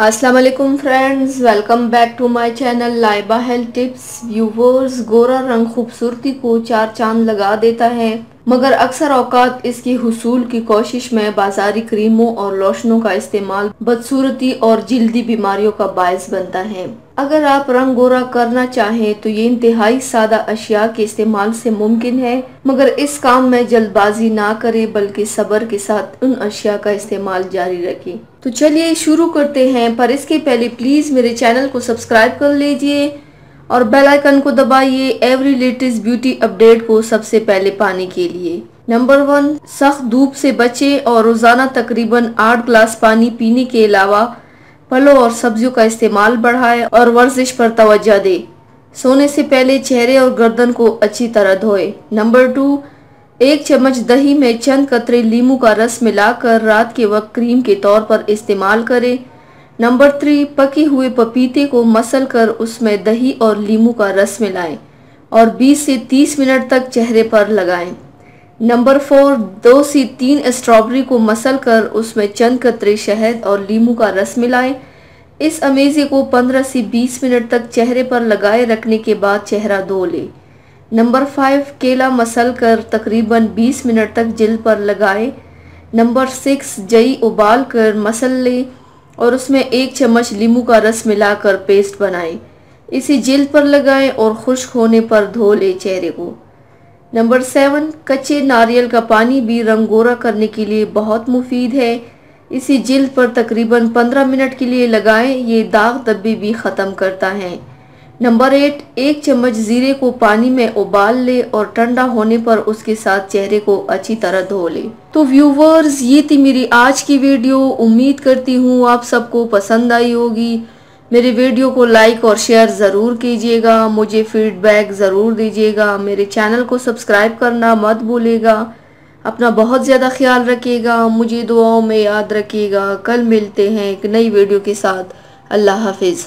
अस्सलाम वालेकुम friends, welcome back to my channel Laiba health tips. Viewers, गोरा रंग खूबसूरती को चार चांद लगा देता है, मगर अक्सर औकात इसकी हुसूल की कोशिश में बाजारी क्रीमों और लोशनों का इस्तेमाल बदसूरती और जिल्दी बीमारियों का बायस बनता है। अगर आप रंग गोरा करना चाहें तो ये इंतहाई सादा अशिया के इस्तेमाल से मुमकिन है, मगर इस काम में जल्दबाजी ना करें बल्कि सब्र के साथ उन अशिया का इस्तेमाल जारी रखें। तो चलिए शुरू करते हैं, पर इसके पहले प्लीज मेरे चैनल को सब्सक्राइब कर लीजिए और बेल आइकन को दबाइए एवरी लेटेस्ट ब्यूटी अपडेट को सबसे पहले पाने के लिए। नंबर 1, सख्त धूप से बचे और रोजाना तकरीबन 8 ग्लास पानी पीने के अलावा फलों और सब्जियों का इस्तेमाल बढ़ाए और वर्जिश पर तवज्जो दे। सोने से पहले चेहरे और गर्दन को अच्छी तरह धोए। नंबर 2, 1 चम्मच दही में चंद कतरे लीमू का रस मिलाकर रात के वक्त क्रीम के तौर पर इस्तेमाल करें। नंबर 3, पके हुए पपीते को मसल कर उसमें दही और लीमू का रस मिलाएं और 20 से 30 मिनट तक चेहरे पर लगाएं। नंबर 4, 2 से 3 स्ट्रॉबेरी को मसल कर उसमें चंद कतरे शहद और लीमू का रस मिलाएं। इस अमेज़े को 15 से 20 मिनट तक चेहरे पर लगाए रखने के बाद चेहरा धो ले। नंबर 5, केला मसल कर तकरीबन 20 मिनट तक जिल्द पर लगाए। नंबर 6, जई उबाल कर मसल ले और उसमें 1 चम्मच लीमू का रस मिलाकर पेस्ट बनाएं। इसे जिल्द पर लगाएं और खुश्क होने पर धो ले चेहरे को। नंबर 7, कच्चे नारियल का पानी भी रंग गोरा करने के लिए बहुत मुफीद है। इसे जिल्द पर तकरीबन 15 मिनट के लिए लगाएं, ये दाग धब्बे भी ख़त्म करता है। नंबर 8, 1 चम्मच जीरे को पानी में उबाल ले और ठंडा होने पर उसके साथ चेहरे को अच्छी तरह धो ले। तो व्यूवर्स, ये थी मेरी आज की वीडियो। उम्मीद करती हूँ आप सबको पसंद आई होगी। मेरे वीडियो को लाइक और शेयर ज़रूर कीजिएगा, मुझे फीडबैक ज़रूर दीजिएगा। मेरे चैनल को सब्सक्राइब करना मत भूलिएगा। अपना बहुत ज़्यादा ख्याल रखिएगा, मुझे दुआओं में याद रखिएगा। कल मिलते हैं एक नई वीडियो के साथ। अल्लाह हाफिज़।